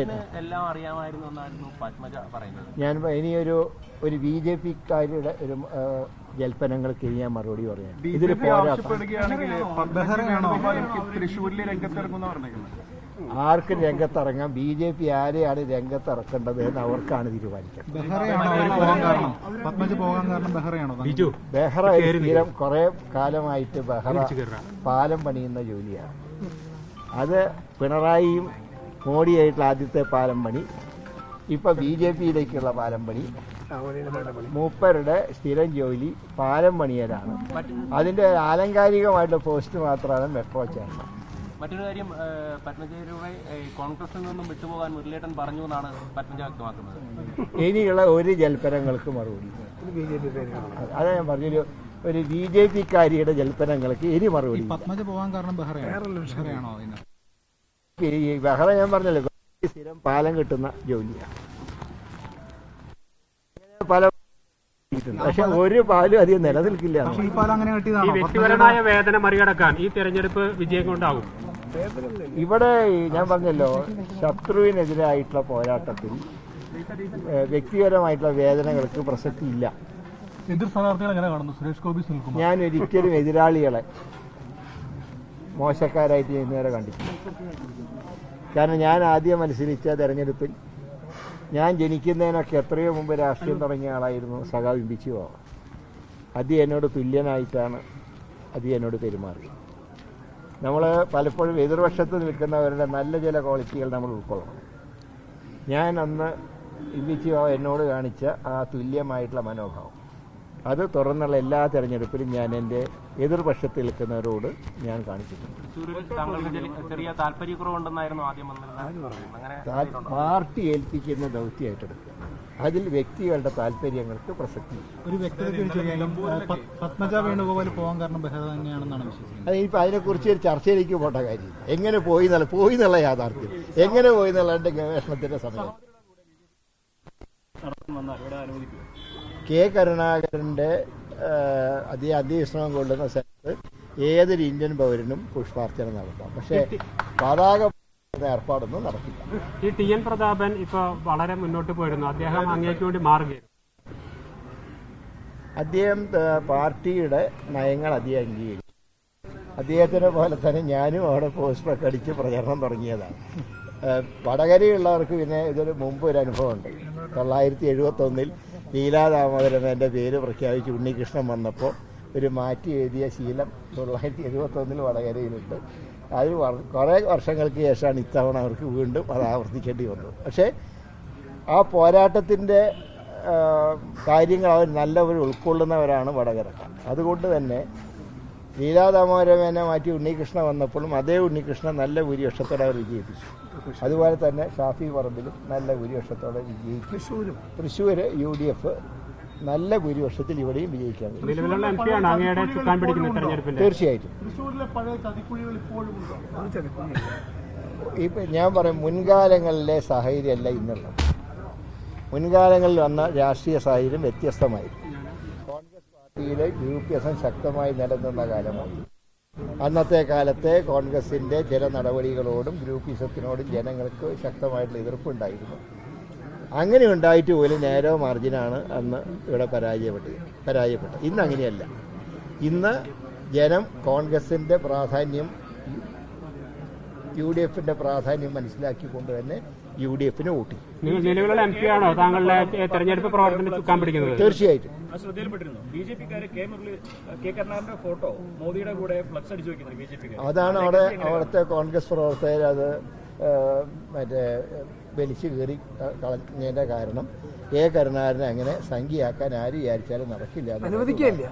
എല്ലാം അറിയാമായിരുന്നു എന്നായിരുന്നു പത്മജ പറയുന്നത്. ഞാൻ ഇനിയൊരു BJP-കാരുടെ ഒരു ജൽപ്പനങ്ങൾക്ക് ഞാൻ മറുപടി പറയാം. ഇതിൽ ആർക്കും രംഗത്തിറങ്ങാം. BJP ആരെയാണ് രംഗത്തിറക്കേണ്ടത് എന്ന് അവർക്കാണ് തീരുമാനിക്കുന്നത്. ബെഹ്റ സ്ഥിരം കുറെ കാലമായിട്ട് ബെഹ്റ പാലം പണിയുന്ന ജോലിയാണ്. അത് പിണറായിയും മോഡിയായിട്ടുള്ള ആദ്യത്തെ പാലം പണി, ഇപ്പൊ BJP-യിലേക്കുള്ള പാലം പണി, മൂപ്പരുടെ സ്ഥിരം ജോലി പാലം പണിയലാണ്. അതിന്റെ ആലങ്കാരികമായിട്ടുള്ള പോസ്റ്റ് മാത്രമാണ് മെട്രോ ചേർന്നത്. മറ്റൊരു കാര്യം, പത്മജയുടെ കോൺഗ്രസിൽ നിന്നും വിട്ടുപോകാൻ മുരളീധരൻ പറഞ്ഞു എന്നാണ് പത്മജ വ്യക്തമാക്കുന്നത്. ഇനിയുള്ള ഒരു ജൽപ്പനങ്ങൾക്ക് മറുപടി, അതാ ഞാൻ പറഞ്ഞൊരു BJP-കാരിയുടെ ജൽപ്പനങ്ങൾക്ക് ഇനി മറുപടി. പത്മജ പോകാൻ കാരണം ബെഹ്റയാണോ? ഈ ബെഹ്റ ഞാൻ പറഞ്ഞല്ലോ സ്ഥിരം പാലം കിട്ടുന്ന ജോലിയാണ്. പല പക്ഷെ ഒരു പാലും അധികം നിലനിൽക്കില്ല. ഈ വ്യക്തിപരമായ വേദന മറികടക്കാൻ ഈ തെരഞ്ഞെടുപ്പ് വിജയം കൊണ്ടാകും. ഇവിടെ ഞാൻ പറഞ്ഞല്ലോ, ശത്രുവിനെതിരായിട്ടുള്ള പോരാട്ടത്തിൽ വ്യക്തിപരമായിട്ടുള്ള വേദനകൾക്ക് പ്രസക്തി ഇല്ല. എതിർ സ്ഥാനാർത്ഥികൾ എങ്ങനെ കാണുന്നു? സുരേഷ് ഗോപി, ഞാൻ ഒരിക്കലും എതിരാളികളെ മോശക്കാരായിട്ട് ഇന്നുവരെ കണ്ടിട്ടില്ല. കാരണം ഞാൻ ആദ്യം മത്സരിച്ച തെരഞ്ഞെടുപ്പിൽ ഞാൻ ജനിക്കുന്നതിനൊക്കെ എത്രയോ മുമ്പ് രാഷ്ട്രീയം തുടങ്ങിയ ആളായിരുന്നു സഖാവ് ഇമ്പിച്ചു പോവാം. അത് എന്നോട് തുല്യനായിട്ടാണ് അത് എന്നോട് പെരുമാറി. നമ്മൾ പലപ്പോഴും എതിർവശത്ത് നിൽക്കുന്നവരുടെ നല്ല ചില ക്വാളിറ്റികൾ നമ്മൾ ഉൾക്കൊള്ളണം. ഞാൻ അന്ന് ഇമ്പിച്ചു പോവാം എന്നോട് കാണിച്ച ആ തുല്യമായിട്ടുള്ള മനോഭാവം അത് തുറന്നുള്ള എല്ലാ തെരഞ്ഞെടുപ്പിലും ഞാൻ എൻ്റെ എതിർപക്ഷത്തിൽ നിൽക്കുന്നവരോട് ഞാൻ കാണിച്ചിട്ടുണ്ട്. പാർട്ടി ഏൽപ്പിക്കുന്ന ദൗത്യമായിട്ടെടുക്കുക. അതിൽ വ്യക്തികളുടെ താല്പര്യങ്ങൾക്ക് പ്രസക്തി. ഒരു പത്മജ വേണുഗോപാൽ പോകാൻ കാരണം ബെഹ്റ തന്നെയാണെന്നാണ് വിശ്വസിക്കുന്നത്. അതിനിപ്പോൾ അതിനെക്കുറിച്ച് ഒരു ചർച്ചയിലേക്ക് പോകേണ്ട കാര്യം. എങ്ങനെ പോയി എന്നുള്ള യാഥാർത്ഥ്യം, എങ്ങനെ പോയി എന്നുള്ളതിന്റെ ഗവേഷണത്തിന്റെ സമയം. കെ കരുണാകരന്റെ അധ്യക്ഷണം കൊള്ളുന്ന സ്ഥലത്ത് ഏതൊരു ഇന്ത്യൻ പൗരനും പുഷ്പാർച്ചന നടത്താം. പക്ഷേ പതാക ഏർപ്പാടൊന്നും നടക്കില്ല. ഈ TN പ്രതാപൻ ഇപ്പൊ വളരെ മുന്നോട്ട് പോയിരുന്നു. അദ്ദേഹം അങ്ങേക്ക് വേണ്ടി മാറുകയാണ്. അദ്ദേഹം പാർട്ടിയുടെ നയങ്ങൾ അധികം അംഗീകരിച്ചു. അദ്ദേഹത്തിനെ പോലെ തന്നെ ഞാനും അവിടെ പോസ്റ്ററൊക്കെ അടിച്ച് പ്രചരണം തുടങ്ങിയതാണ്. വടകരയുള്ളവർക്ക് പിന്നെ ഇതൊരു മുമ്പ് ഒരു അനുഭവമുണ്ട്. 1971 ലീലാ ദാമോദരൻ്റെ പേര് പ്രഖ്യാപിച്ച് ഉണ്ണികൃഷ്ണൻ വന്നപ്പോൾ ഒരു മാറ്റി എഴുതിയ ശീലം 1971 വടകരയിലുണ്ട്. അത് കുറേ വർഷങ്ങൾക്ക് ശേഷമാണ് ഇത്തവണ അവർക്ക് വീണ്ടും അത് ആവർത്തിക്കേണ്ടി വന്നത്. പക്ഷേ ആ പോരാട്ടത്തിൻ്റെ കാര്യങ്ങൾ അവർ നല്ലവർ ഉൾക്കൊള്ളുന്നവരാണ് വടകരക്കാർ. അതുകൊണ്ട് തന്നെ ലീലാ ദാമോദരനെ മാറ്റി ഉണ്ണികൃഷ്ണൻ വന്നപ്പോഴും അതേ ഉണ്ണികൃഷ്ണൻ നല്ല ഭൂരിപക്ഷത്തോടെ അവർ വിജയിപ്പിച്ചു. അതുപോലെ തന്നെ ഷാഫി പറമ്പിലും നല്ല ഭൂരിപക്ഷത്തോടെ വിജയിക്കും. തൃശ്ശൂർ UDF നല്ല ഭൂരിപക്ഷത്തിൽ ഇവിടെയും വിജയിക്കാൻ തീർച്ചയായിട്ടും. ഇപ്പം ഞാൻ പറയും, മുൻകാലങ്ങളിലെ സാഹചര്യമല്ല ഇന്നുള്ളത്. മുൻകാലങ്ങളിൽ വന്ന രാഷ്ട്രീയ സാഹചര്യം വ്യത്യസ്തമായിരുന്നു. കോൺഗ്രസ് പാർട്ടിയിലെ ഗ്രൂപ്പിസം ശക്തമായി നിലനിന്ന കാലമായി. അന്നത്തെ കാലത്തെ കോൺഗ്രസിൻ്റെ ചില നടപടികളോടും ഗ്രൂപ്പിസത്തിനോടും ജനങ്ങൾക്ക് ശക്തമായിട്ടുള്ള എതിർപ്പുണ്ടായിരുന്നു. അങ്ങനെ ഉണ്ടായിട്ട് പോലും നേരോ മാർജിനാണ് അന്ന് ഇവിടെ പരാജയപ്പെട്ടത്. ഇന്ന് അങ്ങനെയല്ല. ഇന്ന് ജനം കോൺഗ്രസിൻ്റെ പ്രാധാന്യം, UDFന്റെ പ്രാധാന്യം മനസ്സിലാക്കിക്കൊണ്ട് തന്നെ UDFന് വോട്ട് ചെയ്യും. നിലവിലുള്ള MP ആണോ താങ്കളുടെ തെരഞ്ഞെടുപ്പ് പ്രവർത്തനം ചുക്കാൻ പിടിക്കുന്നത്? തീർച്ചയായിട്ടും. അതാണ് അവിടുത്തെ കോൺഗ്രസ് പ്രവർത്തകർ അത് വലിച്ചു കയറി കളഞ്ഞതിന്റെ കാരണം. കെ കരുണാകരനെ അങ്ങനെ സംഖ്യയാക്കാൻ ആര് വിചാരിച്ചാലും നടക്കില്ല. അനുവദിക്കില്ല.